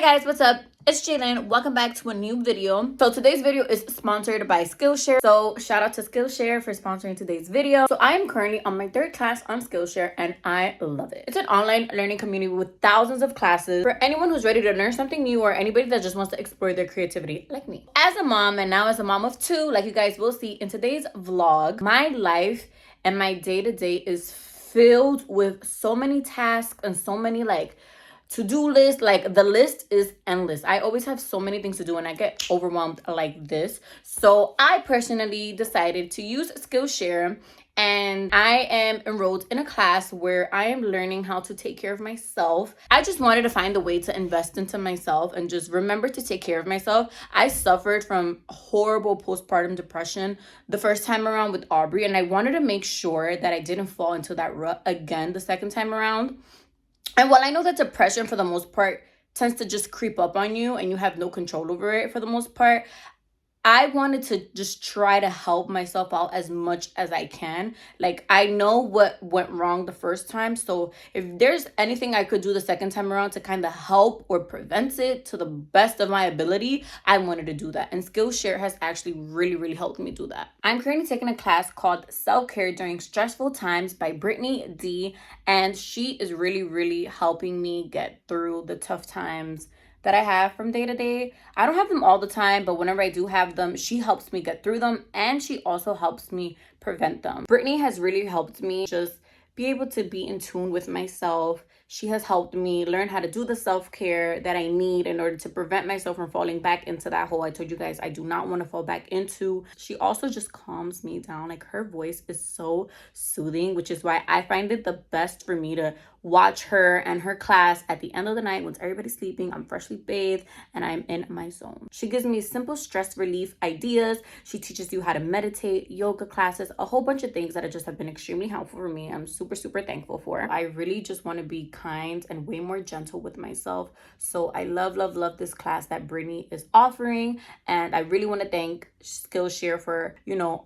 Hi guys, what's up? It's Jalen. Welcome back to a new video. So today's video is sponsored by Skillshare. So shout out to Skillshare for sponsoring today's video. So I am currently on my third class on Skillshare and I love it. It's an online learning community with thousands of classes for anyone who's ready to learn something new or anybody that just wants to explore their creativity like me. As a mom and now as a mom of two, like you guys will see in today's vlog, my life and my day-to-day is filled with so many tasks and so many to-do list. Like the list is endless. I always have so many things to do and I get overwhelmed like this. So I personally decided to use Skillshare, and I am enrolled in a class where I am learning how to take care of myself. I just wanted to find a way to invest into myself and just remember to take care of myself. I suffered from horrible postpartum depression the first time around with Aubrey, and I wanted to make sure that I didn't fall into that rut again the second time around. And while I know that depression for the most part tends to just creep up on you and you have no control over it for the most part, I wanted to just try to help myself out as much as I can. Like, I know what went wrong the first time. So if there's anything I could do the second time around to kind of help or prevent it to the best of my ability, I wanted to do that. And Skillshare has actually really helped me do that. I'm currently taking a class called Self-Care During Stressful Times by Brittany D. And she is really helping me get through the tough times that I have from day to day. I don't have them all the time, but whenever I do have them, she helps me get through them and she also helps me prevent them. Brittany has really helped me just be able to be in tune with myself. She has helped me learn how to do the self-care that I need in order to prevent myself from falling back into that hole I told you guys I do not want to fall back into. She also just calms me down. Like, her voice is so soothing, which is why I find it the best for me to watch her and her class at the end of the night once everybody's sleeping. I'm freshly bathed and I'm in my zone. She gives me simple stress relief ideas. She teaches you how to meditate, yoga classes, a whole bunch of things that just have been extremely helpful for me. I'm super thankful for. I really just want to be kind and way more gentle with myself. So I love this class that Brittany is offering, and I really want to thank Skillshare for,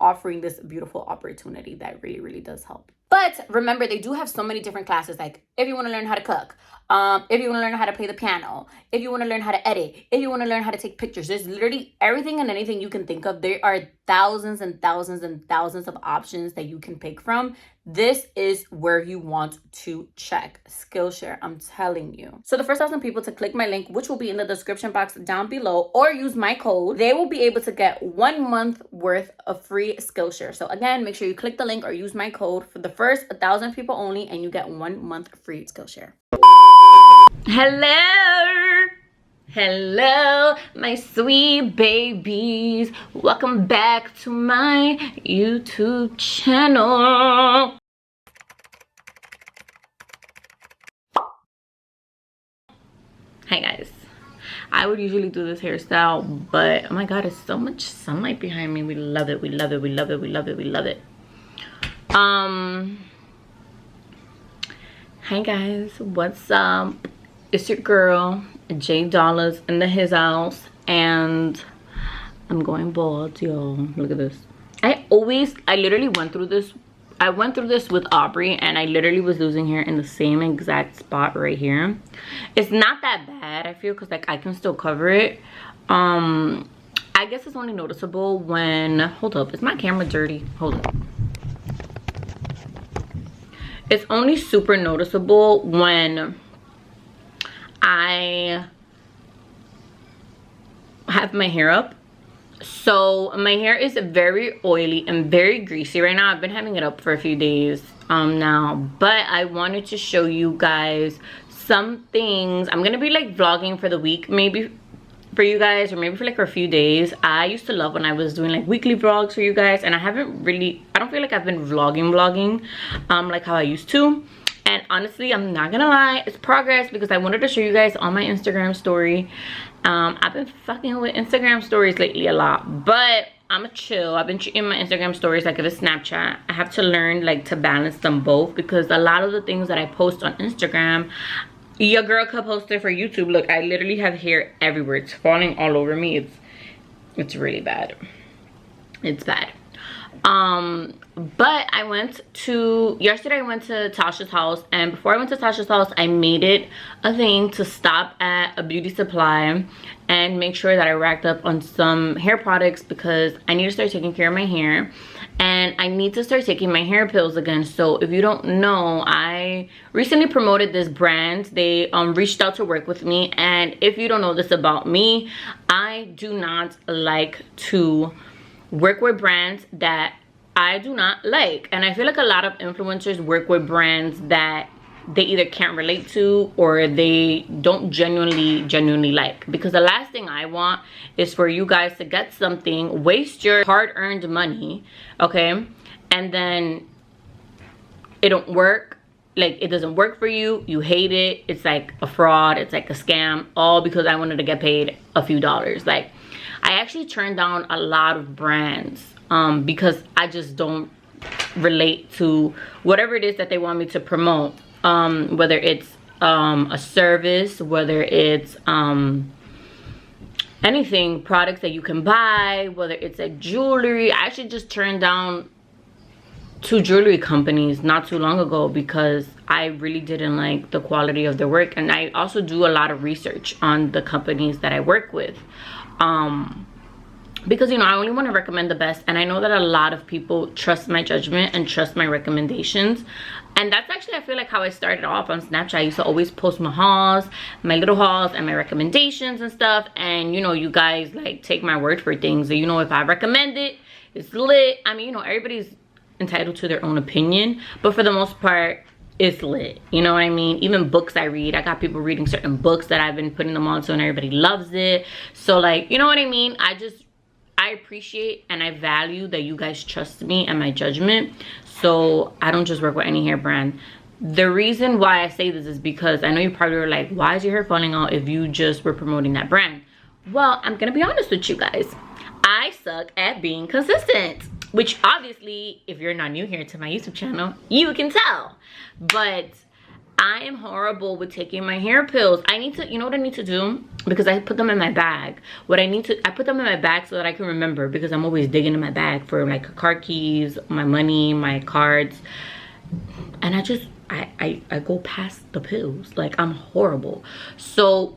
offering this beautiful opportunity that really does help. But remember, they do have so many different classes. Like, if you want to learn how to cook, if you want to learn how to play the piano, if you want to learn how to edit, if you want to learn how to take pictures, there's literally everything and anything you can think of. There are thousands and thousands of options that you can pick from. This is where you want to check Skillshare, I'm telling you. So the first 1,000 people to click my link, which will be in the description box down below, or use my code, they will be able to get 1 month worth of free Skillshare. So again, make sure you click the link or use my code for the first 1,000 people only, and you get 1 month free Skillshare. Hello, my sweet babies. Welcome back to my YouTube channel. Hi guys. I would usually do this hairstyle, but oh my god, it's so much sunlight behind me. We love it. Hi guys, what's up? It's your girl J Dollars in the his house, and I'm going bald, y'all. Look at this. I literally went through this. I went through this with Aubrey, and I literally was losing hair in the same exact spot right here. It's not that bad, I feel, because like I can still cover it. I guess it's only noticeable when, hold up, is my camera dirty? Hold up. It's only super noticeable when I have my hair up. So my hair is very oily and very greasy right now. I've been having it up for a few days now, but I wanted to show you guys some things. I'm gonna be like vlogging for the week, maybe for you guys, or maybe for like a few days. I used to love when I was doing like weekly vlogs for you guys, and I don't feel like I've been vlogging like how I used to. And honestly, I'm not gonna lie, it's progress, because I wanted to show you guys on my Instagram story. I've been fucking with Instagram stories lately a lot, but I'm a chill. I've been treating my Instagram stories like if it's Snapchat. I have to learn like to balance them both, because a lot of the things that I post on Instagram, your girl could post it for YouTube. Look, I literally have hair everywhere. It's falling all over me. It's really bad. It's bad. But yesterday I went to Tasha's house, and before I went to Tasha's house, I made it a thing to stop at a beauty supply and make sure that I racked up on some hair products, because I need to start taking care of my hair, and I need to start taking my hair pills again. So if you don't know, I recently promoted this brand. They reached out to work with me, and if you don't know this about me, I do not like to work with brands that I do not like. And I feel like a lot of influencers work with brands that they either can't relate to or they don't genuinely like, because the last thing I want is for you guys to get something, waste your hard-earned money, okay, and then it don't work. Like, it doesn't work for you, you hate it, it's like a fraud, it's like a scam, all because I wanted to get paid a few dollars. Like, I actually turned down a lot of brands because I just don't relate to whatever it is that they want me to promote, whether it's a service, whether it's anything, products that you can buy, whether it's like jewelry. I actually just turned down 2 jewelry companies not too long ago because I really didn't like the quality of their work. And I also do a lot of research on the companies that I work with, because, you know, I only want to recommend the best, and I know that a lot of people trust my judgment and trust my recommendations. And that's actually, I feel like, how I started off on Snapchat. I used to always post my hauls, my little hauls, and my recommendations and stuff. And, you know, you guys, like, take my word for things. So, you know, if I recommend it, it's lit. I mean, you know, everybody's entitled to their own opinion, but for the most part, it's lit. You know what I mean? Even books I read, I got people reading certain books that I've been putting them on to, and everybody loves it. So, like, you know what I mean? I appreciate and I value that you guys trust me and my judgment. So I don't just work with any hair brand. The reason why I say this is because I know you probably were like, why is your hair falling out if you just were promoting that brand? Well, I'm gonna be honest with you guys. I suck at being consistent, which obviously, if you're not new here to my YouTube channel, you can tell. But I am horrible with taking my hair pills. I need to, you know what I need to do? Because I put them in my bag. I put them in my bag so that I can remember, because I'm always digging in my bag for like car keys, my money, my cards. And I go past the pills. Like, I'm horrible. So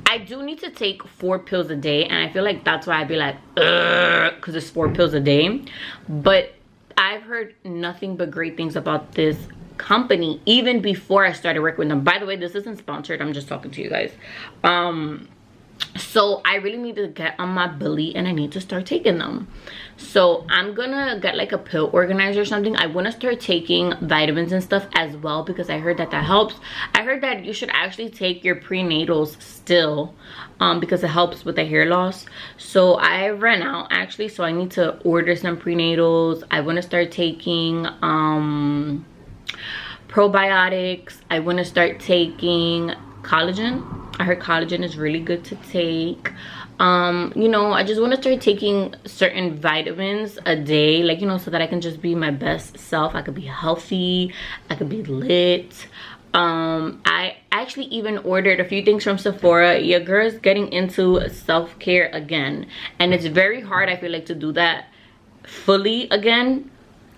I do need to take 4 pills a day, and I feel like that's why I'd be like, because it's 4 pills a day. But I've heard nothing but great things about this company even before I started working with them. By the way, this isn't sponsored, I'm just talking to you guys. So I really need to get on my belly and I need to start taking them. So I'm gonna get like a pill organizer or something. I want to start taking vitamins and stuff as well, because I heard that helps. I heard that you should actually take your prenatals still, because it helps with the hair loss. So I ran out actually, so I need to order some prenatals. I want to start taking probiotics. I want to start taking collagen. I heard collagen is really good to take. You know, I just want to start taking certain vitamins a day, like, you know, so that I can just be my best self. I could be healthy, I could be lit. I actually even ordered a few things from Sephora. Your girl's getting into self-care again, and it's very hard, I feel like, to do that fully again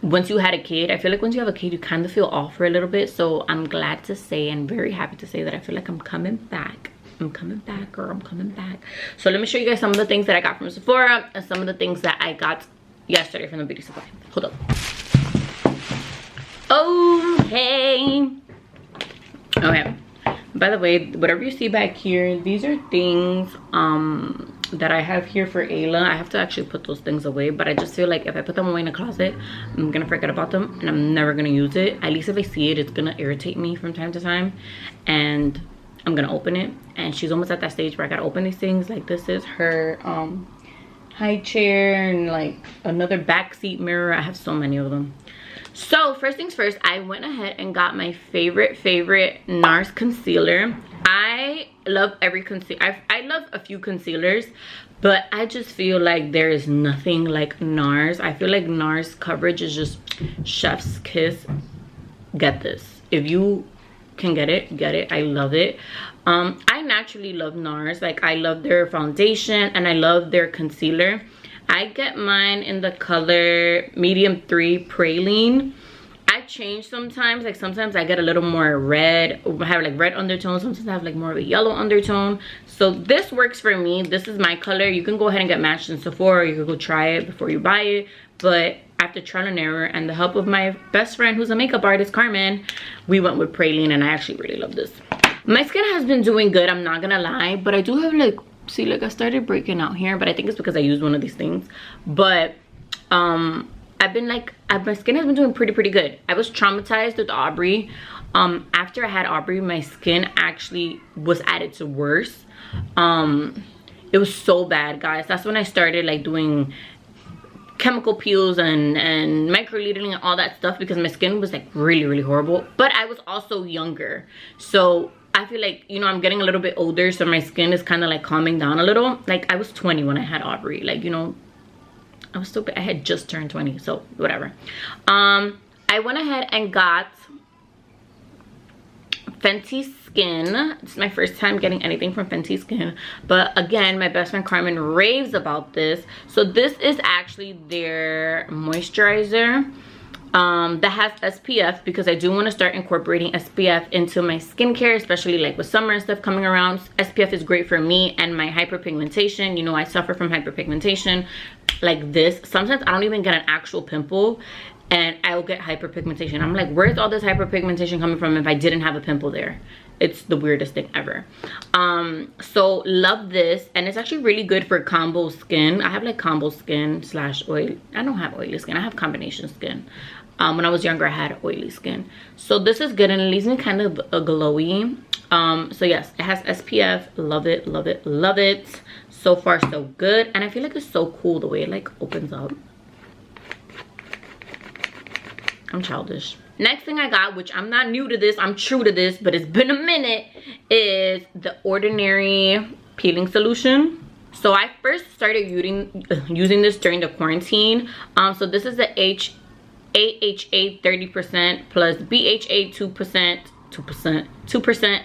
once you had a kid. I feel like once you have a kid, you kind of feel off for a little bit. So I'm glad to say and very happy to say that I feel like I'm coming back. I'm coming back, girl. I'm coming back. So let me show you guys some of the things that I got from Sephora and some of the things that I got yesterday from the beauty supply. Hold up. Okay. Okay. By the way, whatever you see back here, these are things that I have here for Ayla. I have to actually put those things away, but I just feel like if I put them away in the closet, I'm gonna forget about them and I'm never gonna use it. At least if I see it, it's gonna irritate me from time to time, and I'm gonna open it. And she's almost at that stage where I gotta open these things. Like, this is her high chair, and like another backseat mirror. I have so many of them. So first things first, I went ahead and got my favorite NARS concealer. I love every concealer. I love a few concealers, but I just feel like there is nothing like NARS. I feel like NARS coverage is just chef's kiss. Get this. If you can get it. I love it. I naturally love NARS. Like, I love their foundation and I love their concealer. I get mine in the color medium 3 praline. I change sometimes, like sometimes I get a little more red, I have like red undertone, sometimes I have like more of a yellow undertone. So this works for me. This is my color. You can go ahead and get matched in Sephora, or you could go try it before you buy it. But after trial and error and the help of my best friend who's a makeup artist, Carmen, we went with praline, and I actually really love this. My skin has been doing good, I'm not gonna lie, but I do have like, see, like I started breaking out here, but I think it's because I used one of these things. But I've been like, my skin has been doing pretty good. I was traumatized with Aubrey. After I had Aubrey, my skin actually was at its worst. It was so bad, guys. That's when I started like doing chemical peels and microneedling and all that stuff, because my skin was like really horrible. But I was also younger, so I feel like, you know, I'm getting a little bit older, so my skin is kind of like calming down a little. Like I was 20 when I had Aubrey, like, you know, I was still, I had just turned 20, so whatever. I went ahead and got Fenty Skin. It's my first time getting anything from Fenty Skin, but again, my best friend Carmen raves about this. So this is actually their moisturizer that has SPF, because I do want to start incorporating SPF into my skincare, especially like with summer and stuff coming around. SPF is great for me and my hyperpigmentation. You know, I suffer from hyperpigmentation like this. Sometimes I don't even get an actual pimple and I'll get hyperpigmentation. I'm like, where's all this hyperpigmentation coming from if I didn't have a pimple there? It's the weirdest thing ever. So love this, and it's actually really good for combo skin. I have like combo skin slash oil. I don't have oily skin, I have combination skin. When I was younger, I had oily skin. So this is good, and it leaves me kind of a glowy. So yes, it has SPF. Love it, love it, love it. So far so good, and I feel like it's so cool the way it like opens up. I'm childish. Next thing I got, which I'm not new to this, I'm true to this, but it's been a minute, is the Ordinary peeling solution. So I first started using this during the quarantine. So this is the AHA 30% plus BHA 2%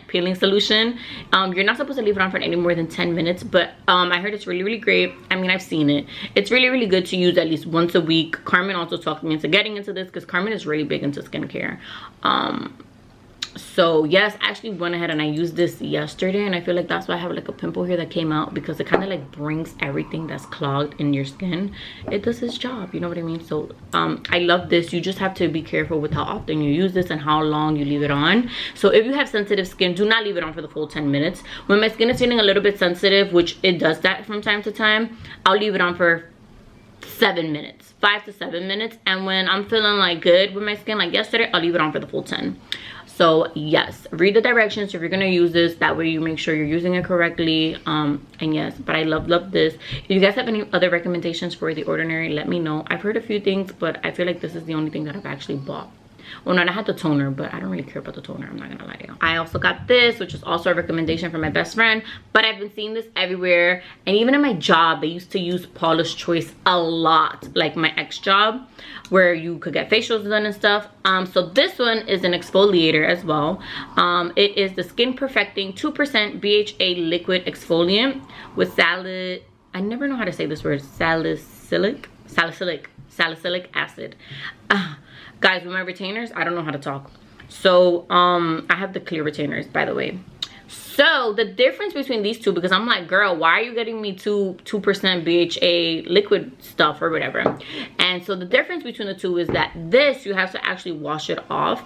peeling solution. You're not supposed to leave it on for any more than 10 minutes, but I heard it's really great. I mean, I've seen it. It's really good to use at least once a week. Carmen also talked me into getting into this, because Carmen is really big into skincare. So yes, I actually went ahead and I used this yesterday, and I feel like that's why I have like a pimple here that came out, because it kind of like brings everything that's clogged in your skin. It does its job, you know what I mean? So I love this. You just have to be careful with how often you use this and how long you leave it on. So if you have sensitive skin, do not leave it on for the full 10 minutes. When my skin is feeling a little bit sensitive, which it does that from time to time, I'll leave it on for 7 minutes, 5 to 7 minutes. And when I'm feeling like good with my skin, like yesterday, I'll leave it on for the full 10. So yes, read the directions if you're gonna use this. That way you make sure you're using it correctly. And yes, but I love this. If you guys have any other recommendations for The Ordinary, let me know. I've heard a few things, but I feel like this is the only thing that I've actually bought. Well, no, I had the toner, but I don't really care about the toner, I'm not gonna lie to you. I also got this, which is also a recommendation from my best friend, but I've been seeing this everywhere. And even in my job, they used to use Paula's Choice a lot, like my ex job, where you could get facials done and stuff. So this one is an exfoliator as well. It is the Skin Perfecting 2% BHA liquid exfoliant with I never know how to say this word, salicylic acid. Guys, with my retainers, I don't know how to talk. So I have the clear retainers, by the way. So the difference between these two, because I'm like, girl, why are you getting me 2% BHA liquid stuff or whatever? And so the difference between the two is that this, you have to actually wash it off,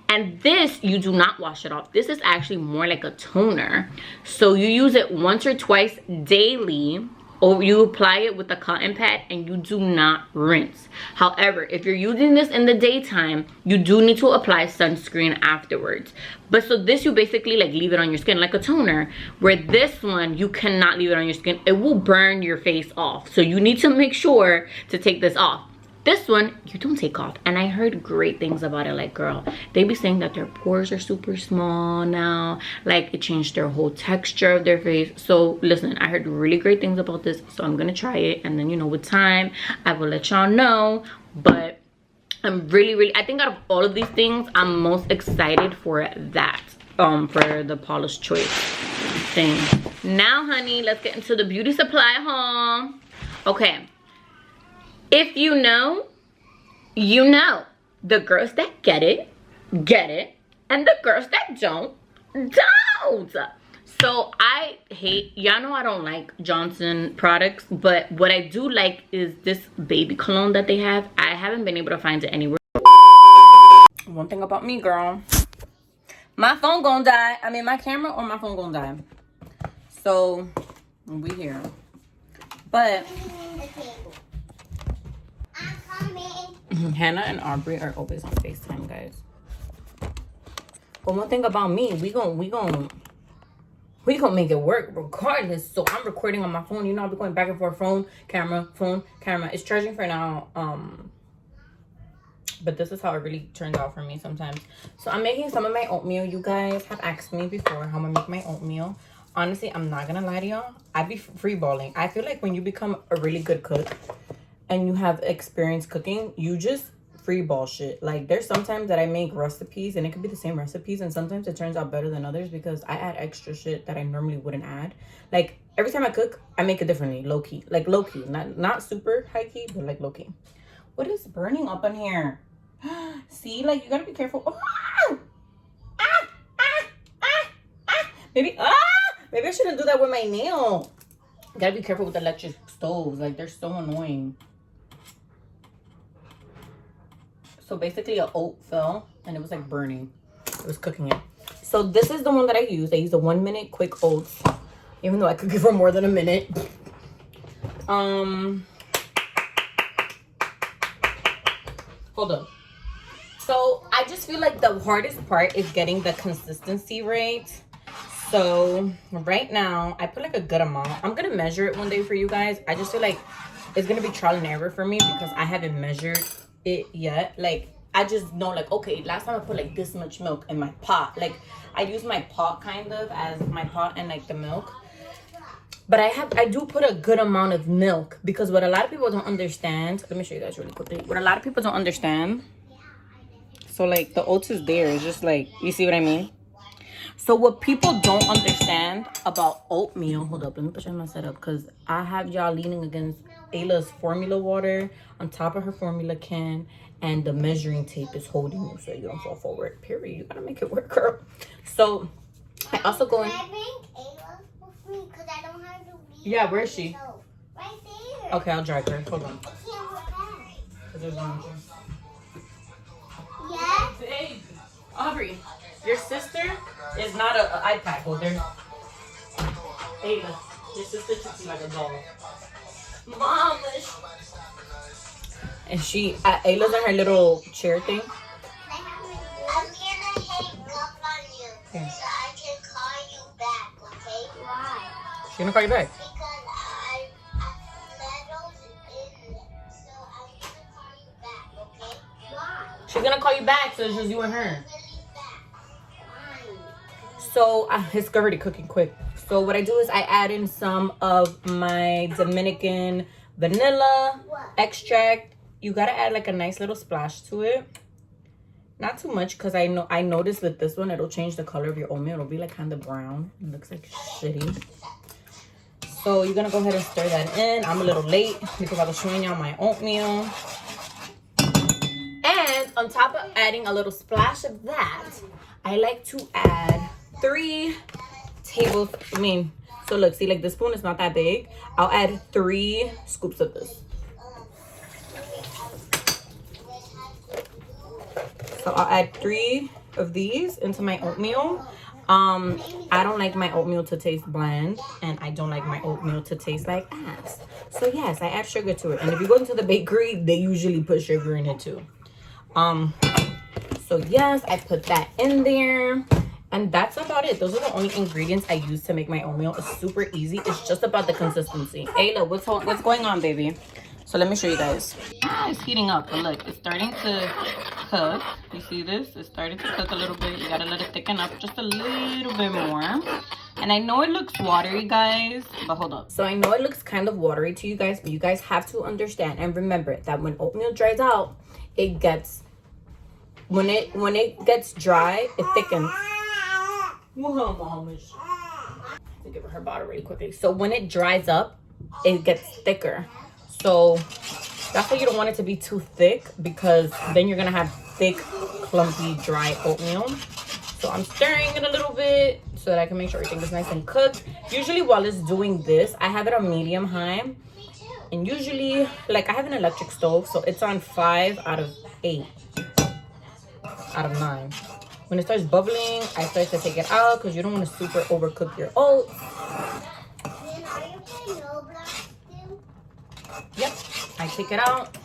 and this, you do not wash it off. This is actually more like a toner. So you use it once or twice daily, or you apply it with a cotton pad, and you do not rinse. However, if you're using this in the daytime, you do need to apply sunscreen afterwards. But so this, you basically like leave it on your skin like a toner, where this one, you cannot leave it on your skin. It will burn your face off. So you need to make sure to take this off. This one, you don't take off. And I heard great things about it. Like, girl, they be saying that their pores are super small now. Like, it changed their whole texture of their face. So, listen, I heard really great things about this. So, I'm going to try it. And then, you know, with time, I will let y'all know. But I'm really, I think out of all of these things, I'm most excited for that. For the Paula's Choice thing. Now, honey, let's get into the beauty supply haul. Okay. If you know, you know. The girls that get it, and the girls that don't. So I hate, y'all know I don't like Johnson products, but what I do like is this baby cologne that they have. I haven't been able to find it anywhere. One thing about me, girl, my phone gonna die. I mean, my camera or my phone gonna die. So we here, but Hannah and Aubrey are always on FaceTime, guys. But one thing about me, we gonna make it work regardless. So I'm recording on my phone. You know, I'll be going back and forth, phone, camera. It's charging for now. But this is how it really turns out for me sometimes. So I'm making some of my oatmeal. You guys have asked me before how I'm gonna make my oatmeal. Honestly, I'm not gonna lie to y'all. I be free balling. I feel like when you become a really good cook and you have experience cooking, you just free ball shit. Like, there's sometimes that I make recipes and it could be the same recipes, and sometimes it turns out better than others because I add extra shit that I normally wouldn't add. Like, every time I cook, I make it differently, low-key. Like, low-key. Not super high-key, but like low-key. What is burning up in here? See, like, you gotta be careful. Oh! Maybe I shouldn't do that with my nail. You gotta be careful with electric stoves. Like, they're so annoying. So basically an oat fell and it was like burning. It was cooking it. So this is the one that I use. I use a 1 minute quick oats, even though I cook it for more than a minute. Hold up. So I just feel like the hardest part is getting the consistency right. So right now I put like a good amount. I'm gonna measure it one day for you guys. I just feel like it's gonna be trial and error for me because I haven't measured it yet. Like, I just know, like, okay, last time I put like this much milk in my pot. Like, I use my pot kind of as my pot and like the milk, but I do put a good amount of milk because what a lot of people don't understand, let me show you guys really quickly what a lot of people don't understand. So like the oats is there, it's just like, you see what I mean? So what people don't understand about oatmeal, hold up, let me put you on my setup because I have y'all leaning against Ayla's formula water on top of her formula can, and the measuring tape is holding you so you don't fall forward. Period. You gotta make it work, girl. So I also go in. Can I bring Ayla with me? Because I don't have to leave. Yeah, where is she? Right there. Okay, I'll drag her. Hold on. Because there's one here. Yes. Babe, Aubrey, your sister is not an iPad holder. Ayla, your sister treats you like a doll. Mom, and Ayla's on her little chair thing. I'm gonna hang up on you so I can call you back, okay? Why? She's gonna call you back. Because I meddled in it, so I'm gonna call you back, okay? Why? She's gonna call you back, so it's just you and her. So it's already cooking quick. So what I do is I add in some of my Dominican vanilla extract. You gotta add like a nice little splash to it. Not too much, because I noticed with this one it'll change the color of your oatmeal. It'll be like kind of brown. It looks like shitty. So you're gonna go ahead and stir that in. I'm a little late because I was showing y'all my oatmeal. And on top of adding a little splash of that, I like to add 3 tablespoons. So look, see, like the spoon is not that big. I'll add 3 scoops of this. So I'll add 3 of these into my oatmeal. I don't like my oatmeal to taste bland, and I don't like my oatmeal to taste like ass. So yes, I add sugar to it. And if you go into the bakery, they usually put sugar in it too. So yes, I put that in there. And that's about it. Those are the only ingredients I use to make my oatmeal. It's super easy. It's just about the consistency. Ayla, what's going on, baby? So let me show you guys. It's heating up, but look, it's starting to cook. You see this? It's starting to cook a little bit. You gotta let it thicken up just a little bit more. And I know it looks watery, guys, but hold up. So I know it looks kind of watery to you guys, but you guys have to understand and remember that when oatmeal dries out, it gets, when it gets dry, it thickens. To give her bottle really quickly. So when it dries up, it gets thicker. So That's why you don't want it to be too thick, because then you're gonna have thick, clumpy, dry oatmeal. So I'm stirring it a little bit so that I can make sure everything is nice and cooked. Usually while it's doing this, I have it on medium high. And usually, like, I have an electric stove, so it's on 5 out of 8 out of 9. When it starts bubbling, I start to take it out because you don't want to super overcook your oats. Yep, I take it out.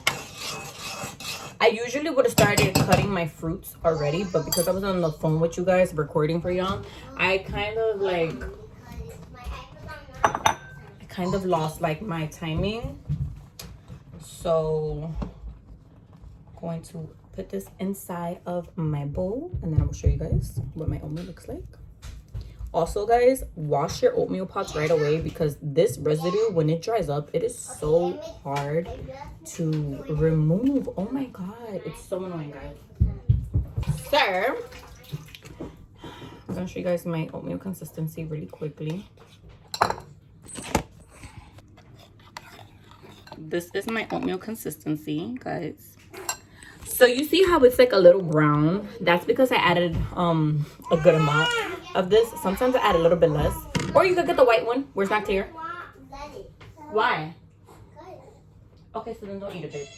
I usually would have started cutting my fruits already, but because I was on the phone with you guys recording for y'all, I kind of lost like my timing. So I'm going to put this inside of my bowl, and then I will show you guys what my oatmeal looks like. Also, guys, wash your oatmeal pots right away, because this residue, when it dries up, it is so hard to remove. Oh my god, it's so annoying, guys. So I'm gonna show you guys my oatmeal consistency really quickly. This is my oatmeal consistency, guys. So you see how it's like a little brown? That's because I added a good amount of this. Sometimes I add a little bit less, or you could get the white one where it's not clear. Why? Okay, so then don't eat it, babe.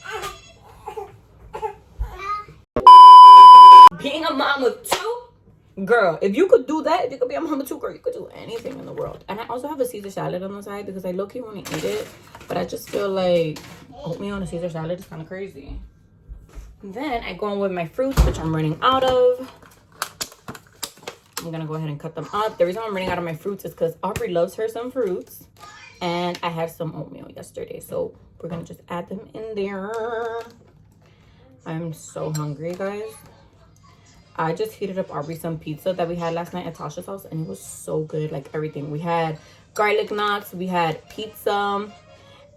Being a mom with 2, girl, if you could do that, if you could be a mom with 2, girl, you could do anything in the world. And I also have a Caesar salad on the side because I low-key want to eat it, but I just feel like oatmeal and a Caesar salad is kind of crazy. Then I go on with my fruits, which I'm running out of. I'm gonna go ahead and cut them up. The reason I'm running out of my fruits is because Aubrey loves her some fruits, and I had some oatmeal yesterday, so we're gonna just add them in there. I'm so hungry, guys. I just heated up Aubrey some pizza that we had last night at Tasha's house, and it was so good. Like everything, we had garlic knots, we had pizza,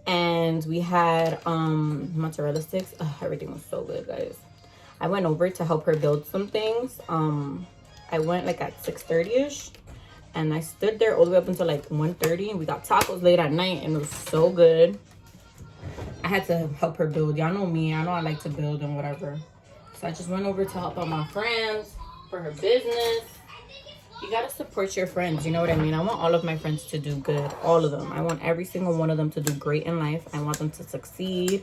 and we had mozzarella sticks. Everything was so good, guys. I went over to help her build some things. I went like at 6:30ish, and I stood there all the way up until like 1:30, and we got tacos late at night, and it was so good. I had to help her build. Y'all know me, I know I like to build and whatever. So I just went over to help out my friends for her business. You gotta support your friends, you know what I mean? I want all of my friends to do good, all of them. I want every single one of them to do great in life. I want them to succeed.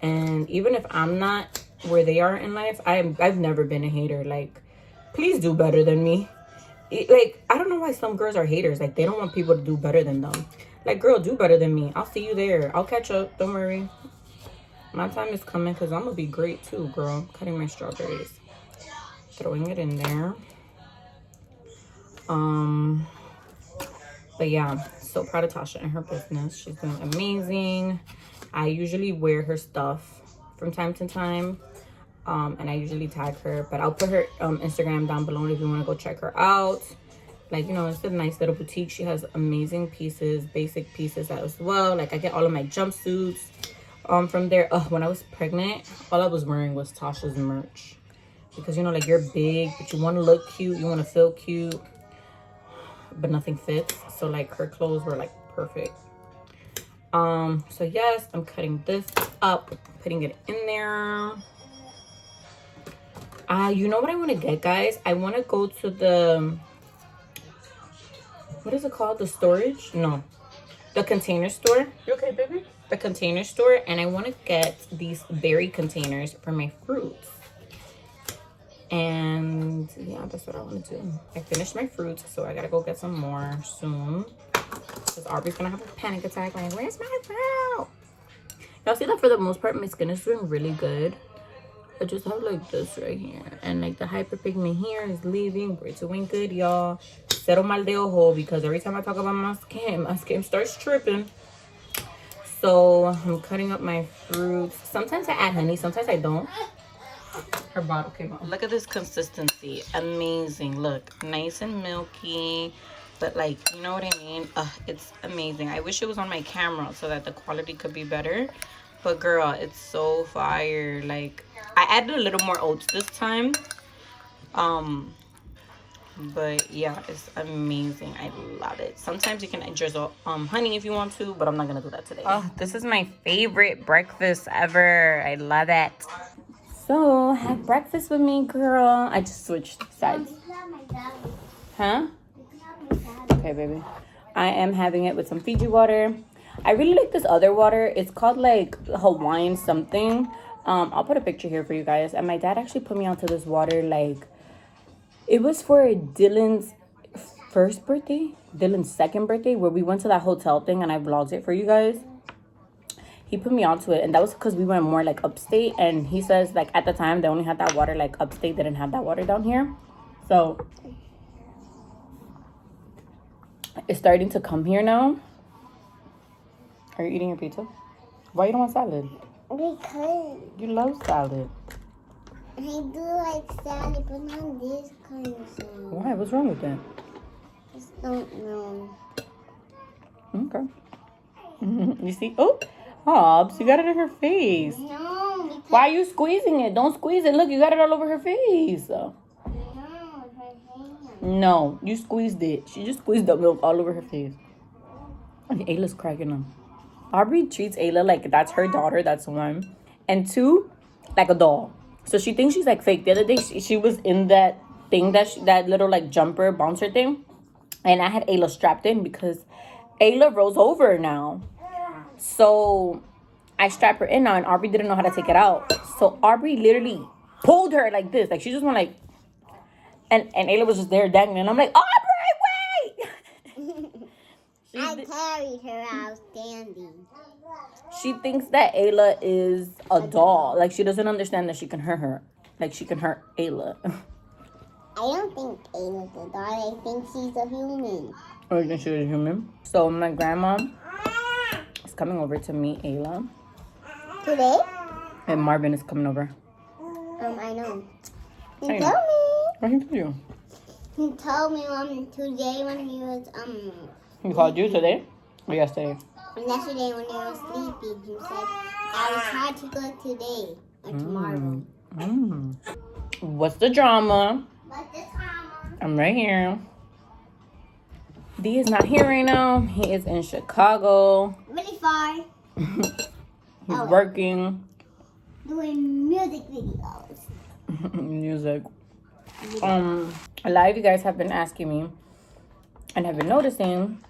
And even if I'm not where they are in life, I've never been a hater. Like, please do better than me. Like, I don't know why some girls are haters. Like, they don't want people to do better than them. Like, girl, do better than me. I'll see you there. I'll catch up. Don't worry. My time is coming, because I'm going to be great too, girl. Cutting my strawberries. Throwing it in there. But yeah, so proud of Tasha and her business. She's doing amazing. I usually wear her stuff from time to time. And I usually tag her, but I'll put her Instagram down below if you want to go check her out. Like, you know, it's a nice little boutique. She has amazing pieces, basic pieces as well. Like, I get all of my jumpsuits from there. When I was pregnant, all I was wearing was Tasha's merch, because, you know, like, you're big, but you want to look cute, you want to feel cute, but nothing fits. So like, her clothes were like perfect. So yes, I'm cutting this up, putting it in there. You know what I want to get, guys? I want to go to the, what is it called? The storage? No, the container store. You okay, baby? The container store. And I want to get these berry containers for my fruits. And yeah, that's what I want to do. I finished my fruits, so I gotta go get some more soon, because Aubrey's gonna have a panic attack like, where's my fruit? Y'all see that for the most part my skin is doing really good. I just have like this right here, and like the hyperpigment here is leaving. We're doing good, y'all. Cero mal de ojo, because every time I talk about my skin starts tripping. So I'm cutting up my fruits. Sometimes I add honey, sometimes I don't. Her bottle came out. Look at this consistency. Amazing. Look, nice and milky, but like, you know what I mean? It's amazing. I wish it was on my camera so that the quality could be better, but girl, it's so fire. Like, I added a little more oats this time, But yeah, it's amazing. I love it. Sometimes you can drizzle honey if you want to, but I'm not gonna do that today. Oh, this is my favorite breakfast ever. I love it. So have breakfast with me, girl. I just switched sides. Huh? Okay, baby. I am having it with some Fiji water. I really like this other water. It's called like Hawaiian something. I'll put a picture here for you guys. And my dad actually put me onto this water. Like, it was for Dylan's first birthday, Dylan's second birthday, where we went to that hotel thing, and I vlogged it for you guys. He put me onto it, and that was because we went more like upstate, and he says like at the time they only had that water like upstate. They didn't have that water down here. So it's starting to come here now. Are you eating your pizza? Why you don't want salad? Because You love salad. I do like salad, but not this kind of salad. Why? What's wrong with that? Just don't know. Okay. You see? Oh, Hobbs, you got it in her face. No, because Why are you squeezing it? Don't squeeze it. Look, you got it all over her face. no, her hand. No, you squeezed it. She just squeezed the milk all over her face. And Ayla's cracking up. Aubrey treats Ayla like that's her daughter, that's one. And two, like a doll. So she thinks she's like fake. The other day, she was in that thing, that little like jumper bouncer thing. And I had Ayla strapped in because Ayla rolls over now. So I strap her in now, and Aubrey didn't know how to take it out. So Aubrey literally pulled her like this. Like she just went like, and Ayla was just there dangling. And I'm like, Aubrey, wait! I carried her out standing. She thinks that Ayla is a doll. Like she doesn't understand that she can hurt her. Like she can hurt Ayla. I don't think Ayla's a doll. I think she's a human. Oh, you think she's a human? So my grandma is coming over to meet Ayla. Today? And Marvin is coming over. I know. He I told know. me. What did he tell you? He told me today when he was He called you today? Or yesterday? yesterday when he was sleeping. He said I was hard to go today or tomorrow. What's the drama? But this time, I'm right here. D is not here right now. He is in Chicago. really far, He's working. doing music videos. Music. A lot of you guys have been asking me and have been noticing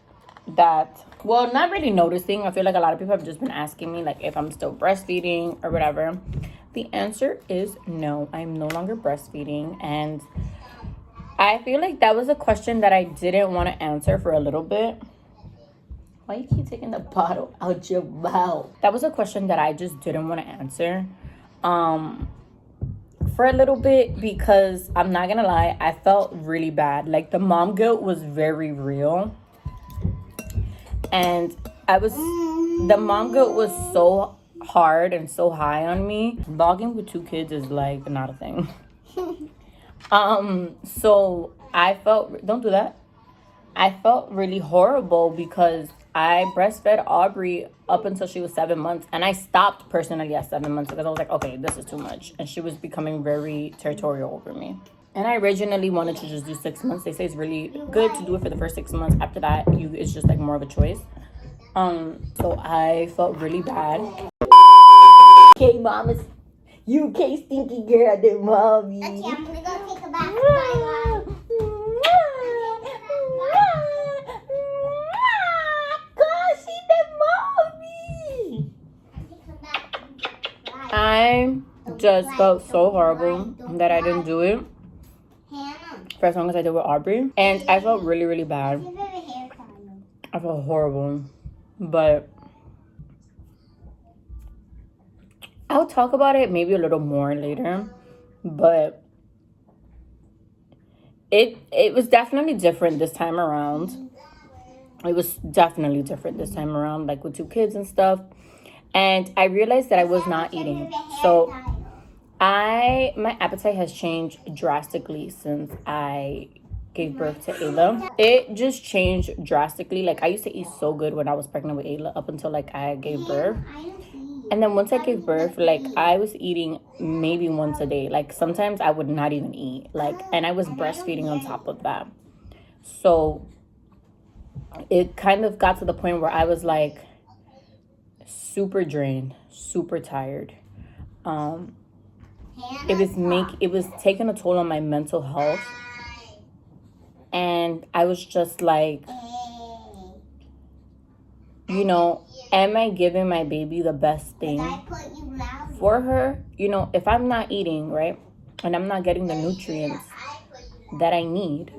that, well, not really noticing. I feel like a lot of people have just been asking me like if I'm still breastfeeding or whatever. The answer is no. I'm no longer breastfeeding, and I feel like that was a question that I didn't want to answer for a little bit. Why you keep taking the bottle out your mouth? That was a question that I just didn't want to answer. For a little bit, because I'm not gonna lie, I felt really bad. Like the mom guilt was very real. And the mom guilt was so hard and so high on me. Vlogging with 2 kids is like not a thing. So I felt, don't do that. I felt really horrible because I breastfed Aubrey up until she was 7 months. And I stopped personally at 7 months because I was like, okay, this is too much. And she was becoming very territorial over me. And I originally wanted to just do 6 months. They say it's really good to do it for the first 6 months. After that, it's just like more of a choice. So I felt really bad. Okay, mamas. You okay, stinky girl, the mommy. Okay, I'm gonna go take a bath. Bye. Gosh, she the mommy. I just felt so horrible that I didn't do it for as long as I did with Aubrey. And I felt really, really bad. I felt horrible. But I'll talk about it maybe a little more later. But it was definitely different this time around. It was definitely different this time around, like with 2 kids and stuff. And I realized that I was not eating. So my appetite has changed drastically since I gave birth to Ayla. It just changed drastically. Like I used to eat so good when I was pregnant with Ayla up until like I gave birth. And then once I gave birth, like, I was eating maybe once a day. Like, sometimes I would not even eat. Like, and I was breastfeeding on top of that. So it kind of got to the point where I was like super drained, super tired. It was taking a toll on my mental health. And I was just like, you know, am I giving my baby the best thing for her? You know, if I'm not eating, right, and I'm not getting the nutrients that I need,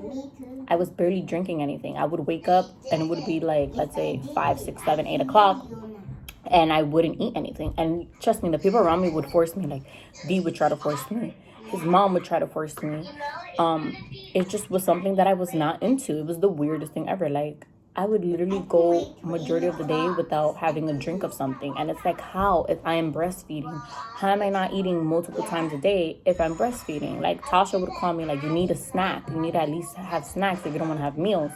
I was barely drinking anything. I would wake up and it would be like, let's say 5, 6, 7, 8 o'clock, and I wouldn't eat anything. And trust me, the people around me would force me. Like, Dee would try to force me. His mom would try to force me. It just was something that I was not into. It was the weirdest thing ever. Like, I would literally go majority of the day without having a drink of something. And it's like, how, if I am breastfeeding, how am I not eating multiple times a day if I'm breastfeeding? Like, Tasha would call me, like, you need a snack. You need to at least have snacks if you don't want to have meals.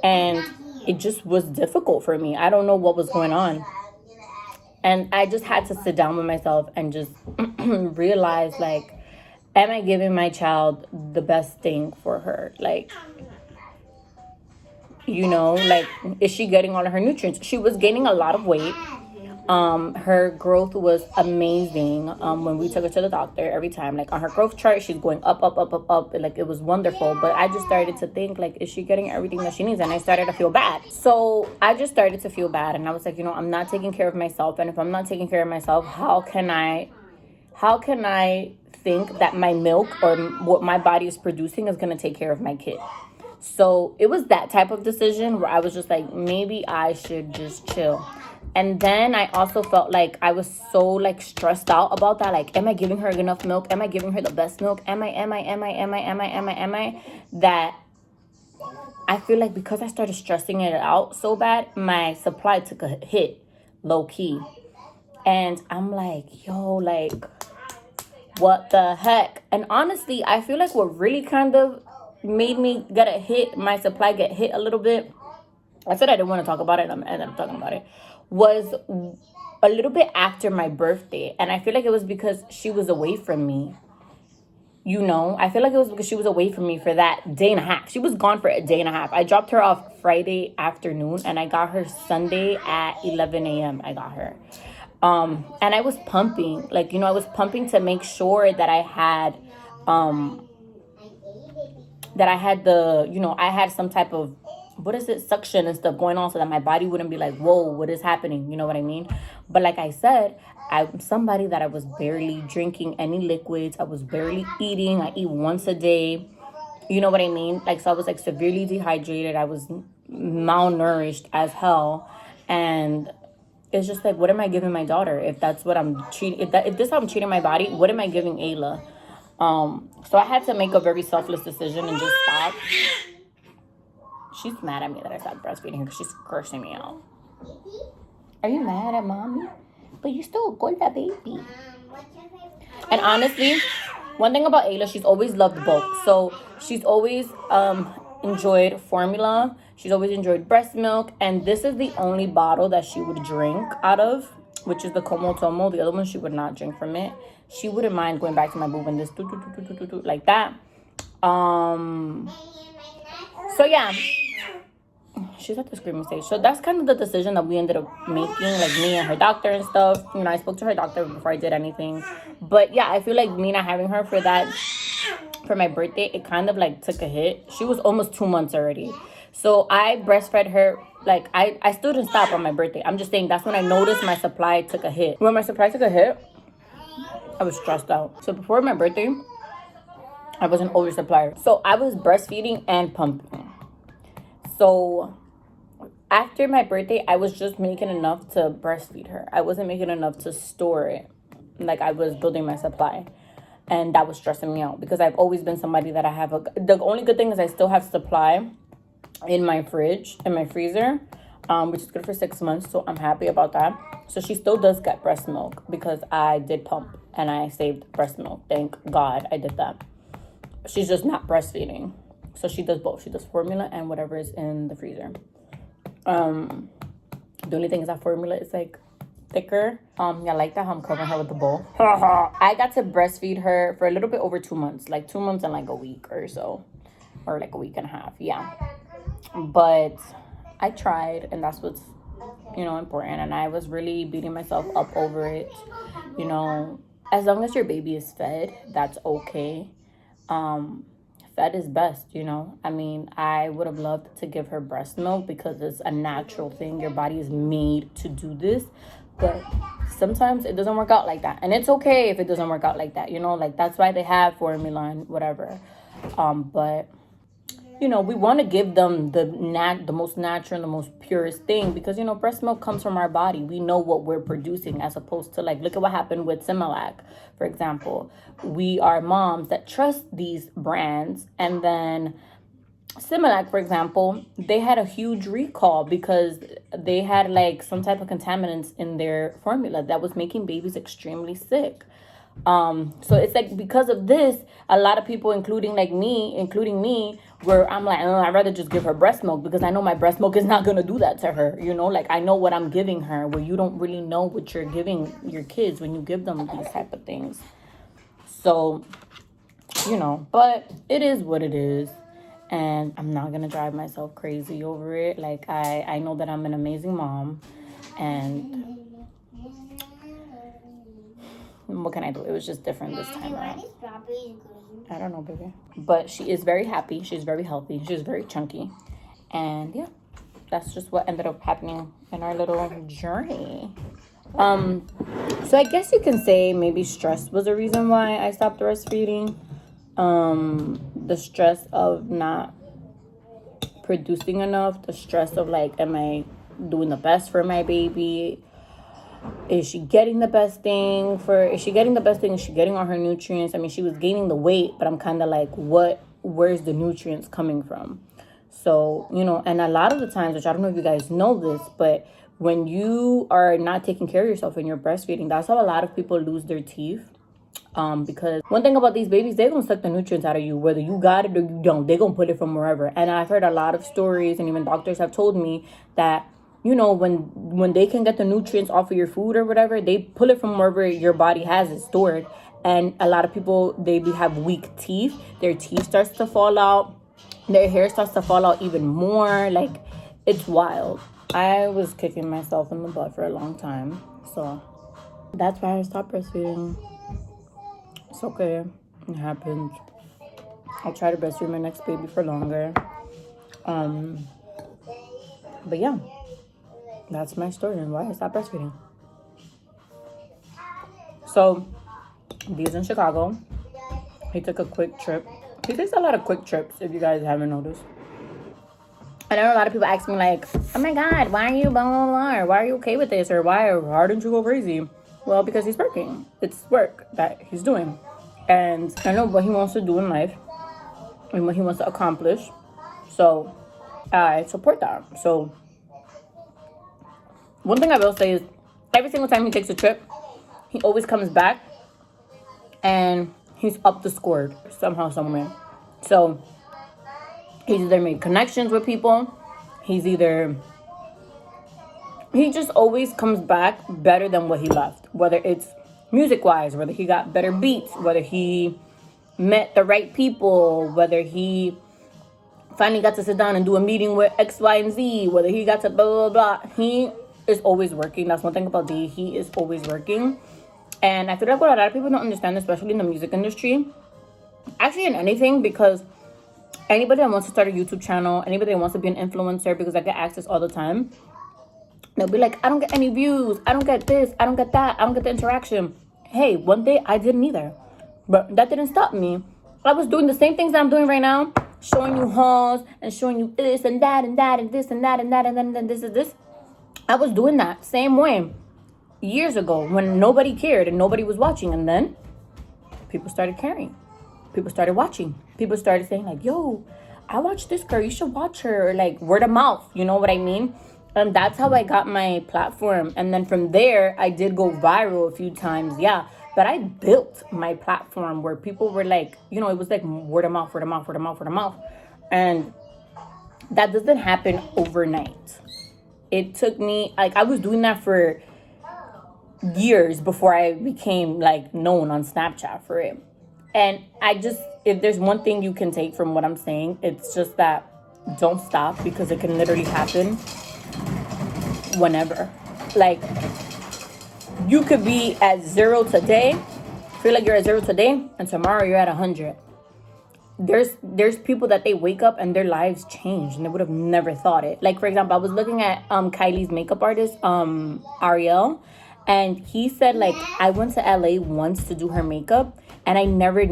And it just was difficult for me. I don't know what was going on. And I just had to sit down with myself and just realize, like, am I giving my child the best thing for her? Like, you know, like, is she getting all of her nutrients? She was gaining a lot of weight. Her growth was amazing. When we took her to the doctor, every time, like, on her growth chart, she's going up, up, up, up, up. Like, it was wonderful. But I just started to think, like, is she getting everything that she needs? And I started to feel bad. So I just started to feel bad. And I was like, you know, I'm not taking care of myself. And if I'm not taking care of myself, how can I think that my milk or what my body is producing is going to take care of my kid? So it was that type of decision where I was just like, maybe I should just chill. And then I also felt like I was so, like, stressed out about that. Like, am I giving her enough milk? Am I giving her the best milk? Am I? That I feel like because I started stressing it out so bad, my supply took a hit, low key. And I'm like, yo, like, what the heck? And honestly, I feel like what really kind of made me my supply get hit a little bit, I said I didn't want to talk about it, and I ended up talking about it, was a little bit after my birthday. And I feel like it was because she was away from me. You know, I feel like it was because she was away from me for that day and a half. She was gone for a day and a half. I dropped her off Friday afternoon, and I got her Sunday at 11 a.m. I got her. And I was pumping, like, you know, I was pumping to make sure that I had you know, I had some type of, suction and stuff going on so that my body wouldn't be like, whoa, what is happening? You know what I mean? But like I said, I'm somebody that I was barely drinking any liquids. I was barely eating. I eat once a day. You know what I mean? Like, so I was, like, severely dehydrated. I was malnourished as hell. And it's just like, what am I giving my daughter? If that's what I'm treating, if this is how I'm treating my body, what am I giving Ayla? So I had to make a very selfless decision and just stop. She's mad at me that I stopped breastfeeding her because she's cursing me out. Are you mad at mommy? But you still a good baby. And honestly, one thing about Ayla, she's always loved both. So she's always enjoyed formula. She's always enjoyed breast milk. And this is the only bottle that she would drink out of, which is the Como Tomo. The other one, she would not drink from it. She wouldn't mind going back to my boob and this like that. So yeah, she's at the screaming stage. So that's kind of the decision that we ended up making, like, me and her doctor and stuff. You know, I spoke to her doctor before I did anything. But yeah, I feel like me not having her for my birthday, it kind of, like, took a hit. She was almost 2 months already. So I breastfed her, like, I still didn't stop on my birthday. I'm just saying that's when I noticed my supply took a hit. When my supply took a hit, I was stressed out. So before my birthday, I was an oversupplier. So I was breastfeeding and pumping. So after my birthday, I was just making enough to breastfeed her. I wasn't making enough to store it. Like, I was building my supply. And that was stressing me out because I've always been somebody that the only good thing is I still have supply in my fridge, in my freezer, which is good for 6 months. So I'm happy about that. So she still does get breast milk because I did pump and I saved breast milk. Thank God I did that. She's just not breastfeeding. So she does both. She does formula and whatever is in the freezer. The only thing is that formula is, like, thicker. Yeah, I like that how I'm covering her with the bowl. I got to breastfeed her for a little bit over 2 months, like 2 months and like a week or so, or like a week and a half. Yeah, but I tried, and that's what's, you know, important. And I was really beating myself up over it. You know, as long as your baby is fed, that's okay. Fed is best, you know. I mean, I would have loved to give her breast milk because it's a natural thing. Your body is made to do this. But sometimes it doesn't work out like that. And it's okay if it doesn't work out like that, you know. Like, that's why they have formula and whatever. But you know, we want to give them the most natural and the most purest thing, because, you know, breast milk comes from our body. We know what we're producing, as opposed to, like, look at what happened with Similac, for example. We are moms that trust these brands, and then Similac, for example, they had a huge recall because they had like some type of contaminants in their formula that was making babies extremely sick. So it's like, because of this, a lot of people, including me, where I'm like, oh, I'd rather just give her breast milk, because I know my breast milk is not gonna do that to her, you know. Like, I know what I'm giving her, where you don't really know what you're giving your kids when you give them these type of things. So, you know, but it is what it is, and I'm not gonna drive myself crazy over it. Like, I know that I'm an amazing mom, and what can I do? It was just different this time around. I don't know, baby. But she is very happy. She's very healthy. She's very chunky. And yeah, that's just what ended up happening in our little journey. So I guess you can say maybe stress was a reason why I stopped breastfeeding. The stress of not producing enough. The stress of, like, am I doing the best for my baby? Is she getting the best thing? Is she getting all her nutrients? I mean, she was gaining the weight, but I'm kind of like, where's the nutrients coming from? So, you know, and a lot of the times, which I don't know if you guys know this, but when you are not taking care of yourself and you're breastfeeding, that's how a lot of people lose their teeth. Because one thing about these babies, they're gonna suck the nutrients out of you, whether you got it or you don't. They're gonna put it from wherever. And I've heard a lot of stories, and even doctors have told me that, you know, when they can get the nutrients off of your food or whatever, they pull it from wherever your body has it stored. And a lot of people, they have weak teeth. Their teeth starts to fall out. Their hair starts to fall out even more. Like, it's wild. I was kicking myself in the butt for a long time. So that's why I stopped breastfeeding. It's okay. It happens. I'll try to breastfeed my next baby for longer. But yeah, that's my story and why I stopped breastfeeding. So, D's in Chicago. He took a quick trip. He takes a lot of quick trips, if you guys haven't noticed. I know a lot of people ask me, like, oh my God, why are you blah, blah, blah, or why are you okay with this, or why didn't you go crazy? Well, because he's working. It's work that he's doing. And I know what he wants to do in life and what he wants to accomplish. So I support that. So one thing I will say is, every single time he takes a trip, he always comes back and he's up the score somehow, somewhere. So he's either made connections with people. He just always comes back better than what he left. Whether it's music-wise, whether he got better beats, whether he met the right people, whether he finally got to sit down and do a meeting with X, Y, and Z, whether he got to blah, blah, blah. He is always working. That's one thing about D. He is always working. And I feel like what a lot of people don't understand, especially in the music industry, actually in anything, because anybody that wants to start a YouTube channel, anybody that wants to be an influencer, because I get access all the time, they'll be like, I don't get any views, I don't get this, I don't get that, I don't get the interaction. Hey, one day I didn't either, but that didn't stop me. I was doing the same things that I'm doing right now, showing you hauls and showing you this and that and that and this and that and that and then this is this. I was doing that same way years ago when nobody cared and nobody was watching, and then people started caring. People started watching. People started saying, like, yo, I watched this girl, you should watch her, or like word of mouth, you know what I mean? And that's how I got my platform. And then from there, I did go viral a few times, yeah. But I built my platform where people were like, you know, it was like word of mouth, word of mouth, word of mouth, word of mouth. And that doesn't happen overnight. It took me, like, I was doing that for years before I became like known on Snapchat for it. And I just, if there's one thing you can take from what I'm saying, it's just that don't stop, because it can literally happen whenever. Like, you could be at 0 today, feel like you're at 0 today, and tomorrow you're at 100. There's people that they wake up and their lives change and they would have never thought it. Like, for example, I was looking at Kylie's makeup artist, Ariel, and he said, like, I went to LA once to do her makeup, and I never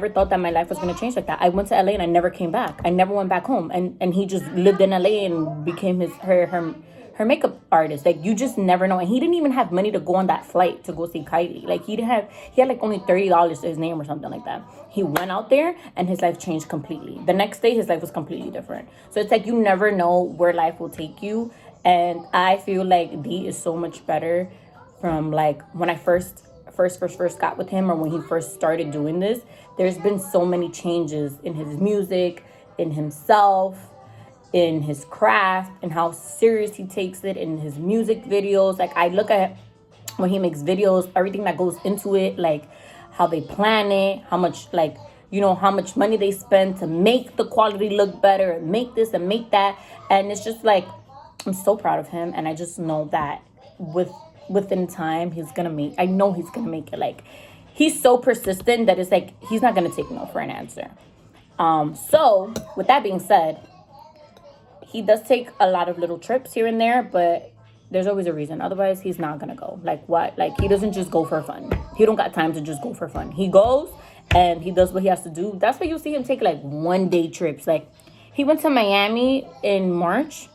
thought that my life was going to change like that. I went to LA and I never came back. I never went back home. And he just lived in LA and became her makeup artist. Like, you just never know. And he didn't even have money to go on that flight to go see Kylie. Like, he had like only $30 to his name or something like that. He went out there and his life changed completely. The next day, his life was completely different. So it's like, you never know where life will take you. And I feel like D is so much better from, like, when I first got with him, or when he first started doing this. There's been so many changes in his music, in himself, in his craft, and how serious he takes it in his music videos. Like, I look at when he makes videos, everything that goes into it, like how they plan it, how much, like, you know, how much money they spend to make the quality look better, and make this and make that. And it's just like, I'm so proud of him. And I just know that within time, I know he's gonna make it. Like, he's so persistent that it's like, he's not gonna take no for an answer. So with that being said, he does take a lot of little trips here and there, but there's always a reason. Otherwise, he's not gonna go. Like, what? Like, he doesn't just go for fun. He don't got time to just go for fun. He goes and he does what he has to do. That's why you see him take like 1-day trips. Like, he went to Miami in March,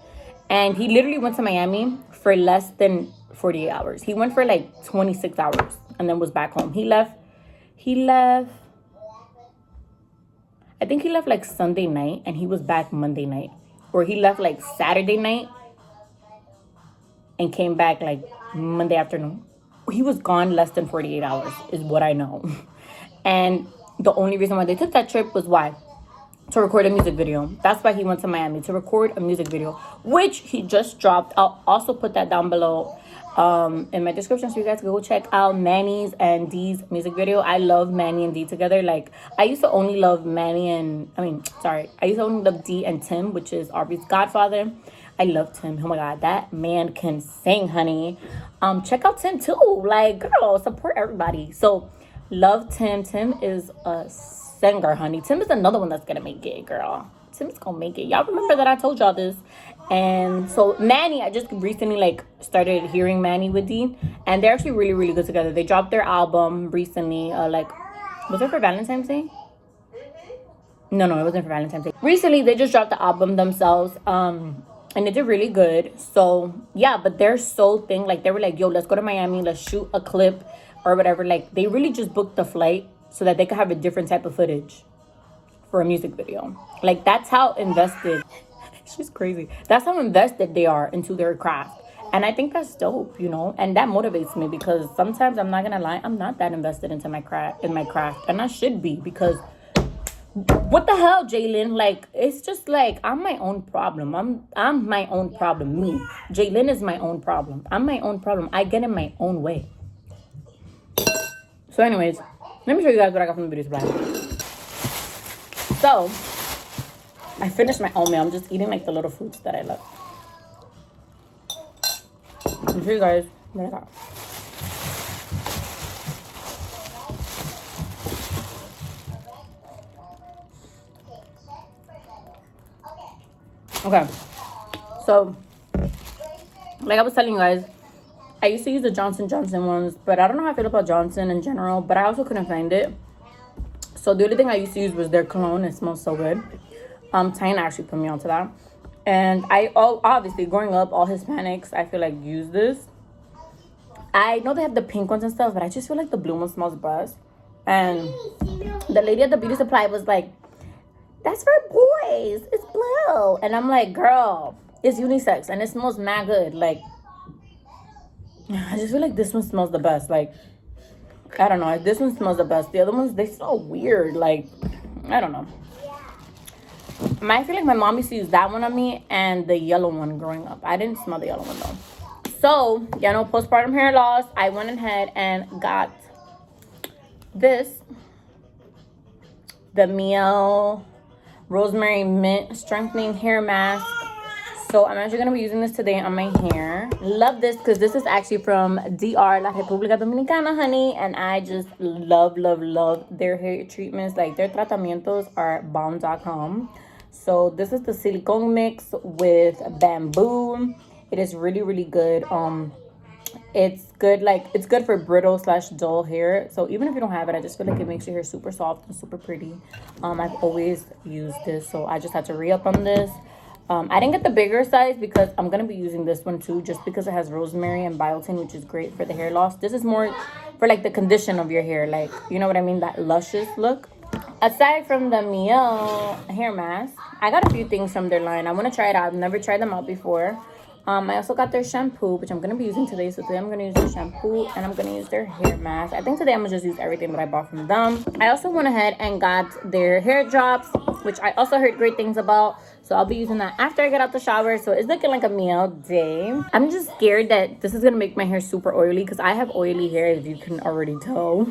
and he literally went to Miami for less than 48 hours. He went for like 26 hours and then was back home. He left, I think he left like Sunday night and he was back Monday night. Or he left like Saturday night and came back like Monday afternoon. He was gone less than 48 hours is what I know. And the only reason why they took that trip was why? To record a music video. That's why he went to Miami, to record a music video, which he just dropped. I'll also put that down below in my description, so you guys can go check out Manny's and Dee's music video. I love Manny and Dee together. Like, I used to only love I used to only love Dee and Tim, which is Aubrey's godfather. I love Tim. Oh my god, that man can sing, honey. Check out Tim too. Like, girl, support everybody. So love Tim. Tim is a singer, honey. Tim is another one that's gonna make it, girl. Tim's gonna make it. Y'all remember that I told y'all this. And so Manny, I just recently like started hearing Manny with Dee, and they're actually really, really good together. They dropped their album recently. Was it for Valentine's Day? No, it wasn't for Valentine's Day. Recently, they just dropped the album themselves, and it did really good. So yeah, but they're so thing. Like, they were like, yo, let's go to Miami, let's shoot a clip or whatever. Like, they really just booked the flight so that they could have a different type of footage for a music video. Like, that's how invested. She's crazy. That's how invested they are into their craft. And I think that's dope, you know? And that motivates me, because sometimes, I'm not gonna lie, I'm not that invested into my craft. And I should be, because what the hell, Jalen? Like, it's just like, I'm my own problem. I'm my own problem. Me. Jalen is my own problem. I'm my own problem. I get in my own way. So anyways, let me show you guys what I got from the beauty supply. So I finished my oatmeal. I'm just eating like the little fruits that I love. I'll show you guys what I got. Okay, so like I was telling you guys, I used to use the Johnson & Johnson ones, but I don't know how I feel about Johnson in general, but I also couldn't find it. So the only thing I used to use was their cologne. It smells so good. Tyne actually put me onto that. And obviously growing up, all Hispanics, I feel like, use this. I know they have the pink ones and stuff, but I just feel like the blue one smells best. And the lady at the beauty supply was like, that's for boys, it's blue. And I'm like, girl, it's unisex and it smells mad good. Like, I just feel like this one smells the best. Like, I don't know, this one smells the best. The other ones, they smell weird. Like, I don't know. I feel like my mom used to use that one on me and the yellow one growing up. I didn't smell the yellow one though. So, you know, postpartum hair loss. I went ahead and got this, the Miel Rosemary Mint Strengthening Hair Mask. So I'm actually going to be using this today on my hair. Love this because this is actually from DR, La República Dominicana, honey. And I just love their hair treatments. Like, their tratamientos are bomb.com. So this is the silicone mix with bamboo. It is really good. It's good, like, it's good for brittle / dull hair. So even if you don't have it, I just feel like it makes your hair super soft and super pretty. I've always used this, so I just had to re-up on this. I didn't get the bigger size because I'm going to be using this one too, just because it has rosemary and biotin, which is great for the hair loss. This is more for, like, the condition of your hair, like, you know what I mean, that luscious look. Aside from the Miel hair mask, I got a few things from their line. I want to try it out. I've never tried them out before. I also got their shampoo, which I'm going to be using today. So today I'm going to use their shampoo and I'm going to use their hair mask. I think today I'm going to just use everything that I bought from them. I also went ahead and got their hair drops, which I also heard great things about. So I'll be using that after I get out the shower. So it's looking like a Miel day. I'm just scared that this is going to make my hair super oily because I have oily hair, if you can already tell.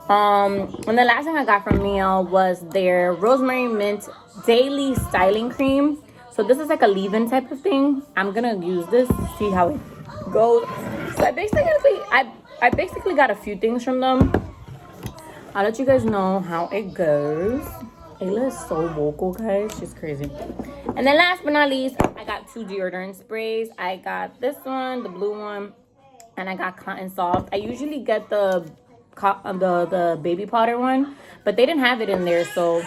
And the last thing I got from Miel was their Rosemary Mint Daily Styling Cream. So this is like a leave-in type of thing. I'm gonna use this to see how it goes. So I basically got a few things from them. I'll let you guys know how it goes. Ayla is so vocal, guys. She's crazy. And then last but not least, I got 2 deodorant sprays. I got this one, the blue one, and I got Cotton Soft. I usually get the baby powder one, but they didn't have it in there, so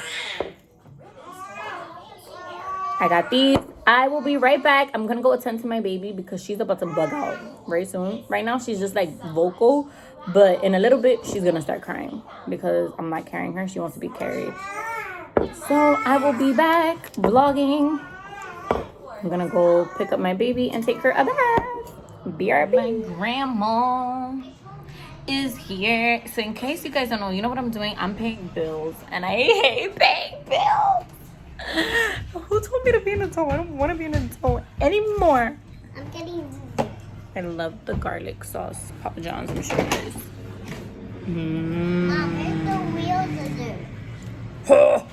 I got these. I will be right back. I'm gonna go attend to my baby because she's about to bug out very soon. Right now she's just like vocal, but in a little bit she's gonna start crying because I'm not carrying her. She wants to be carried. So I will be back vlogging. I'm gonna go pick up my baby and take her a bath. BRB. My grandma is here. So in case you guys don't know, you know what I'm doing? I'm paying bills and I hate paying bills. Who told me to be an adult? I don't want to be an adult anymore. I'm getting... I love the garlic sauce Papa John's. I'm sure it is. Mom, where's the real dessert?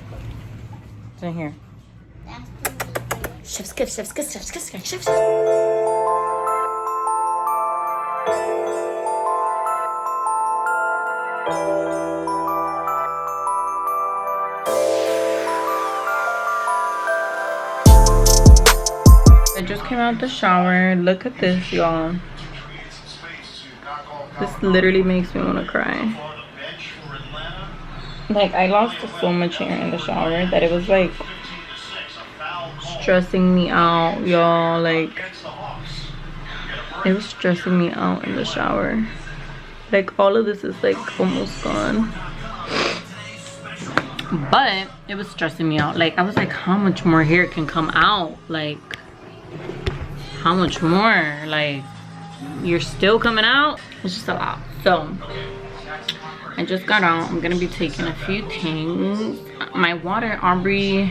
It's in here. That's the Chef's kiss, chef's kiss, chef's kiss, chef's kiss. I just came out the shower. Look at this, y'all. This literally makes me want to cry. Like, I lost so much hair in the shower that it was like stressing me out, y'all. Like, it was stressing me out in the shower. Like, all of this is like almost gone, but it was stressing me out. Like, I was like, how much more hair can come out? Like, how much more? Like, you're still coming out? It's just a lot. So I just got out. I'm gonna be taking a few things. My water, Aubrey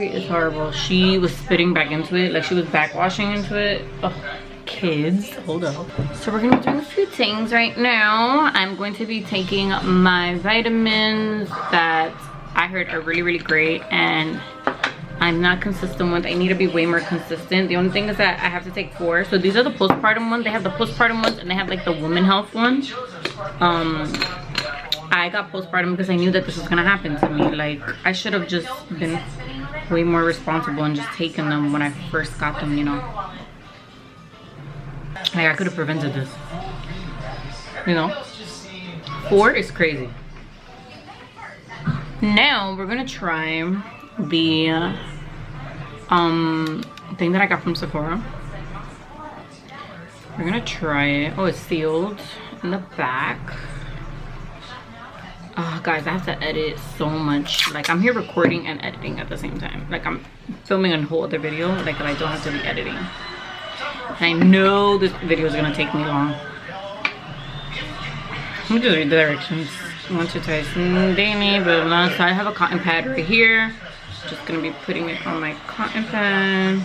is horrible. She was spitting back into it, like she was backwashing into it. Oh, kids, hold up. So we're gonna be doing a few things right now. I'm going to be taking my vitamins that I heard are really great and I'm not consistent with. I need to be way more consistent. The only thing is that I have to take 4. So these are the postpartum ones. They have the postpartum ones and they have like the woman health ones. I got postpartum because I knew that this was gonna happen to me. Like, I should have just been way more responsible and just taken them when I first got them, you know. Like, I could have prevented this, you know. 4 is crazy. Now we're gonna try the thing that I got from Sephora. We're gonna try it. Oh, it's sealed in the back. Oh, guys, I have to edit so much. Like, I'm here recording and editing at the same time. Like, I'm filming a whole other video, like, I don't have to be editing. And I know this video is gonna take me long. Let me just read the directions. 1, 2, 3, daily, blah, blah. So I have a cotton pad right here. Just gonna be putting it on my cotton pad.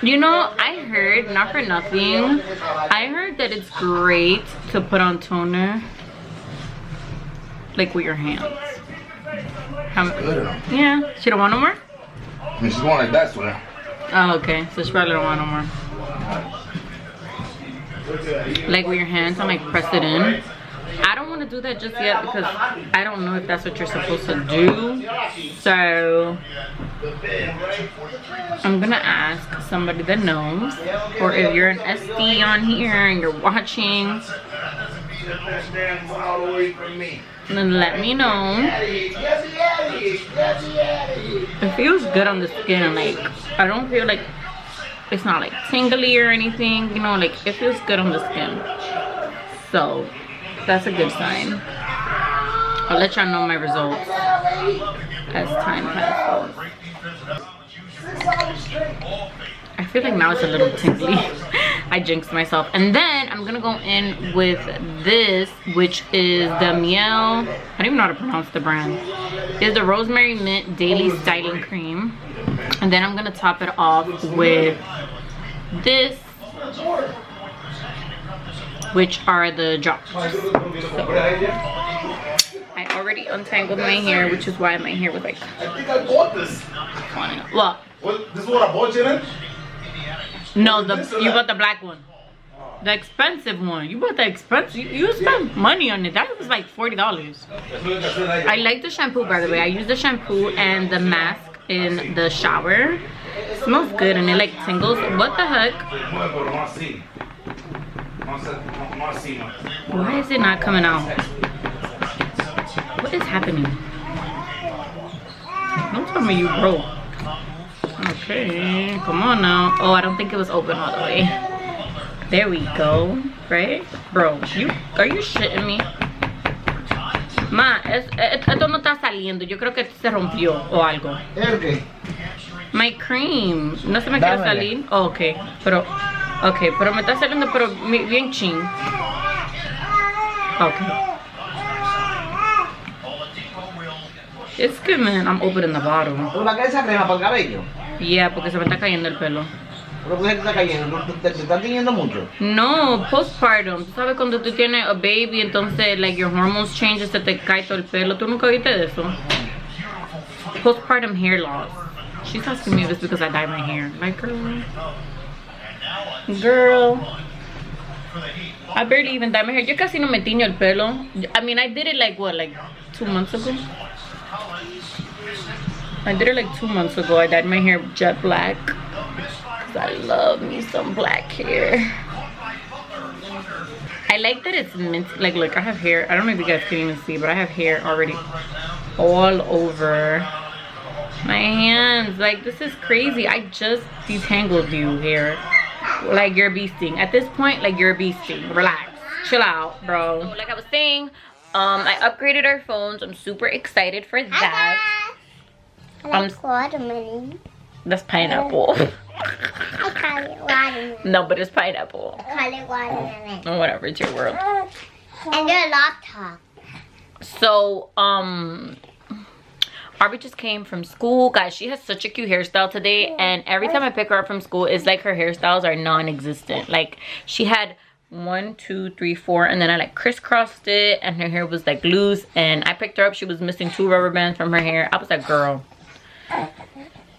You know, I heard, not for nothing, I heard that it's great to put on toner like with your hands. Yeah, she don't want no more? I mean, she's going like that, so now. Oh, okay, so she probably don't want no more. Like with your hands and like press it in. I don't want to do that just yet because I don't know if that's what you're supposed to do. So I'm gonna ask somebody that knows, or if you're an SD on here and you're watching, then let me know. It feels good on the skin. Like, I don't feel like it's not like tingly or anything, you know, like it feels good on the skin. So that's a good sign. I'll let y'all know my results as time passes. I feel like now it's a little tingly. I jinxed myself. And then I'm gonna go in with this, which is the Miel, I don't even know how to pronounce the brand. It's the Rosemary Mint Daily Styling Cream. And then I'm gonna top it off with this, which are the drops. So, I already untangled my hair, which is why my hair was like, I think I bought this. What? This is what I bought you then? No, you bought the black one. The expensive one. You bought the expensive. You spent money on it. That was like $40. I like the shampoo, by the way. I use the shampoo and the mask in the shower. It smells good and it like tingles. What the heck? Why is it not coming out? What is happening? Don't tell me you broke. Okay, come on now. Oh, I don't think it was open all the way. There we go. Right? Bro, are you shitting me? Ma, esto no está saliendo. Yo creo que se rompió o algo. Okay. My cream. No se me quiere salir. Oh, ok. Pero me está saliendo pero bien ching. Okay. It's good, man. I'm opening the bottle. ¿Una esa crema para el cabello? Yeah, porque se me está cayendo el pelo. ¿Pero por qué te está cayendo? ¿Te está tiñendo mucho? No, postpartum. Tú sabes cuando tú tienes a baby, entonces, like, your hormones change, se te cae todo el pelo. ¿Tú nunca viste de eso? Postpartum hair loss. She's asking me this because I dye my hair. Like, girl. I barely even dye my hair. Yo casi no me tiño el pelo. I mean, I did it like, what, like 2 months ago? I did it like 2 months ago. I dyed my hair jet black. Cause I love me some black hair. I like that it's mint. Like, look, I have hair. I don't know if you guys can even see, but I have hair already all over my hands. Like, this is crazy. I just detangled you here. Like, you're beasting. At this point, like, you're beasting. Relax. Chill out, bro. So, like I was saying, I upgraded our phones. I'm super excited for that. I like watermelon. That's pineapple. I call it watermelon. No, but it's pineapple. I call it watermelon. Whatever, it's your world. And your laptop. So, Arby just came from school. Guys, she has such a cute hairstyle today. And every time I pick her up from school, it's like her hairstyles are non-existent. Like, she had 1, 2, 3, 4, and then I like crisscrossed it and her hair was like loose. And I picked her up, she was missing 2 rubber bands from her hair. I was like, girl,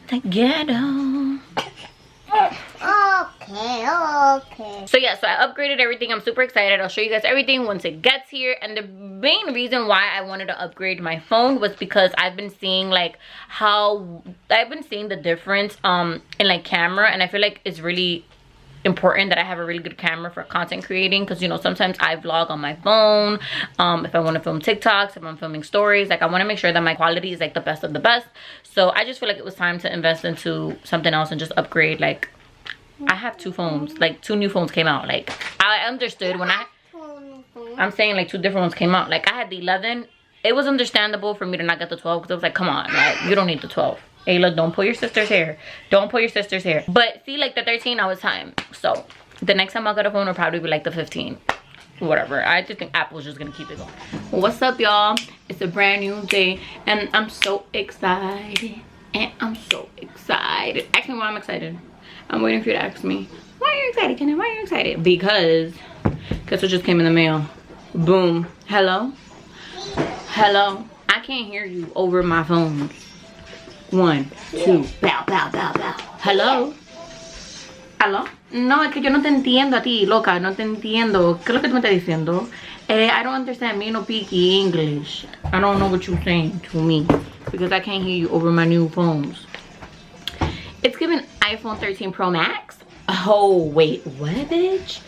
the ghetto. Okay. So yeah, so I upgraded everything. I'm super excited. I'll show you guys everything once it gets here. And the main reason why I wanted to upgrade my phone was because I've been seeing like the difference in like camera, and I feel like it's really important that I have a really good camera for content creating, because, you know, sometimes I vlog on my phone. If I want to film TikToks, if I'm filming stories, like I want to make sure that my quality is like the best of the best. So I just feel like it was time to invest into something else and just upgrade. Like, I have 2 phones, like 2 new phones came out. Like, I understood when I'm saying like 2 different ones came out. Like, I had the 11. It was understandable for me to not get the 12 because I was like, come on, like, you don't need the 12. Ayla, don't pull your sister's hair. Don't pull your sister's hair. But see, like the 13, I was time. So the next time I get a phone will probably be like the 15. Whatever. I just think Apple's just gonna keep it going. What's up, y'all? It's a brand new day and I'm so excited. Ask me why I'm excited. I'm waiting for you to ask me, why are you excited, Kendall? Why are you excited? Because guess what just came in the mail? Boom. Hello? Hello? I can't hear you over my phone. 1, 2, bow, bow, bow, bow. Hello? Hello? No, es que yo no te entiendo a ti, loca. No te entiendo. ¿Qué es lo que tú me estás diciendo? I don't understand me no picky English. I don't know what you're saying to me because I can't hear you over my new phones. It's given iPhone 13 Pro Max. Oh, wait. What, bitch?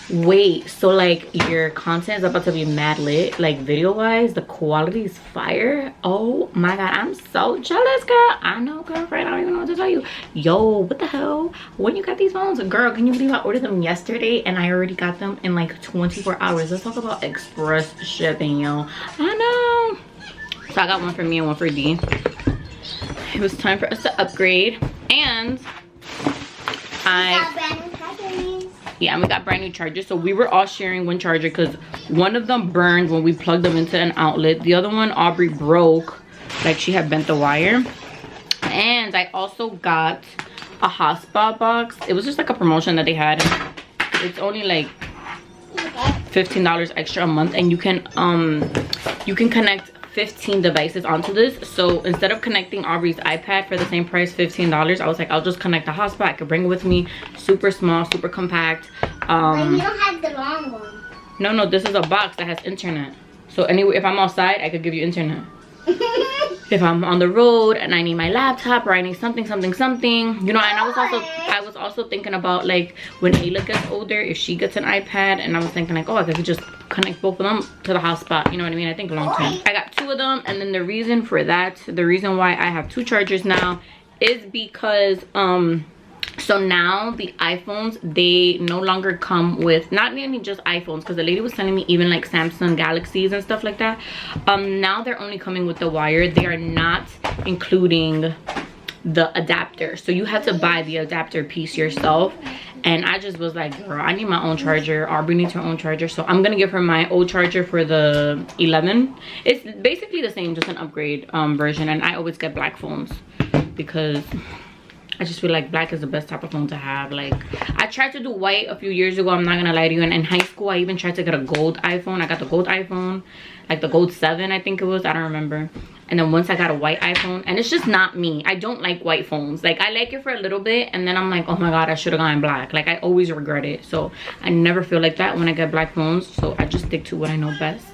Wait, so like your content is about to be mad lit, like video wise, the quality is fire. Oh my god, I'm so jealous, girl. I know, girlfriend, I don't even know what to tell you. Yo, what the hell? When you got these phones? Girl, can you believe I ordered them yesterday and I already got them in like 24 hours? Let's talk about express shipping, yo. I know. So I got one for me and one for D. It was time for us to upgrade, and yeah, and we got brand new chargers. So we were all sharing one charger because one of them burned when we plugged them into an outlet. The other one, Aubrey broke, like she had bent the wire. And I also got a hotspot box. It was just like a promotion that they had. It's only like $15 extra a month, and you can connect 15 devices onto this. So instead of connecting Aubrey's iPad for the same price, $15, I was like, I'll just connect a hotspot. I could bring it with me. Super small, super compact. But you don't have the long one. No, this is a box that has internet. So anyway, if I'm outside, I could give you internet. If I'm on the road and I need my laptop or I need something, you know. And I was also thinking about like when Ayla gets older, if she gets an iPad, and I was thinking like, oh, I could just connect both of them to the hotspot, you know what I mean? I think long term. I got 2 of them, and then the reason why I have 2 chargers now is because so now the iPhones, they no longer come with, not even just iPhones, because the lady was telling me even like Samsung Galaxies and stuff like that. Now they're only coming with the wire. They are not including the adapter, so you have to buy the adapter piece yourself. And I just was like, girl, I need my own charger. Aubrey needs her own charger, so I'm gonna give her my old charger for the 11. It's basically the same, just an upgrade version. And I always get black phones because I just feel like black is the best type of phone to have. Like, I tried to do white a few years ago, I'm not gonna lie to you. And in high school, I even tried to get a gold iPhone. I got the gold iPhone, like the gold 7, I think it was. I don't remember. And then once I got a white iPhone, and it's just not me. I don't like white phones. Like, I like it for a little bit, and then I'm like, oh my god, I should have gone black. Like, I always regret it. So I never feel like that when I get black phones. So I just stick to what I know best.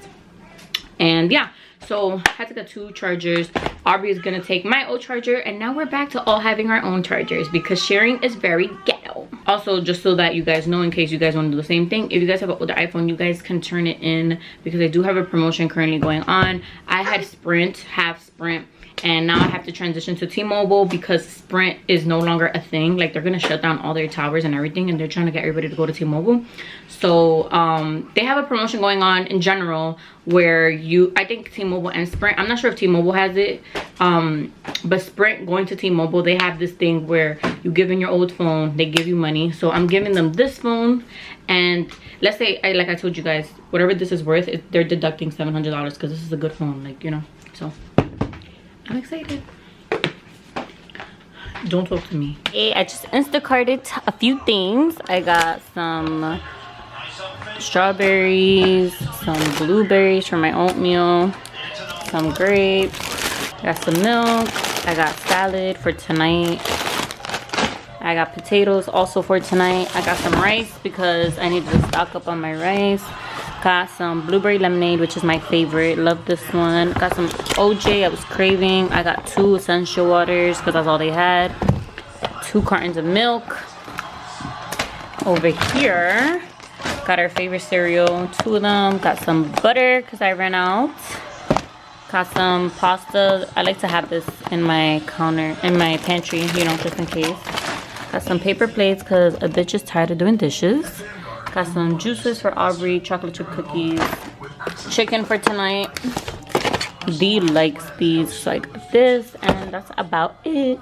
And yeah, so I had to get 2 chargers. Aubrey is gonna take my old charger, and now we're back to all having our own chargers because sharing is very ghetto. Also, just so that you guys know, in case you guys want to do the same thing, if you guys have an older iPhone, you guys can turn it in because I do have a promotion currently going on. I had Sprint, half Sprint, and now I have to transition to T-Mobile because Sprint is no longer a thing. Like, they're gonna shut down all their towers and everything, and they're trying to get everybody to go to T-Mobile. So they have a promotion going on in general where I think T-Mobile and Sprint, I'm not sure if T-Mobile has it, but Sprint going to T-Mobile, they have this thing where you give in your old phone, they give you money. So I'm giving them this phone, and let's say, like I told you guys, whatever this is worth, they're deducting $700 because this is a good phone, like, you know. So I'm excited. Don't talk to me. Hey, I just Instacarted a few things. I got some strawberries, some blueberries for my oatmeal, some grapes, got some milk, I got salad for tonight, I got potatoes also for tonight, I got some rice because I need to stock up on my rice, got some blueberry lemonade, which is my favorite, love this one, got some OJ I was craving, I got 2 essential waters because that's all they had, 2 cartons of milk. Over here got our favorite cereal, 2 of them. Got some butter because I ran out. Got some pasta. I like to have this in my counter, in my pantry, you know, just in case. Got some paper plates because a bitch is tired of doing dishes. Got some juices for Aubrey, chocolate chip cookies, chicken for tonight. Dee likes these like this, and that's about it.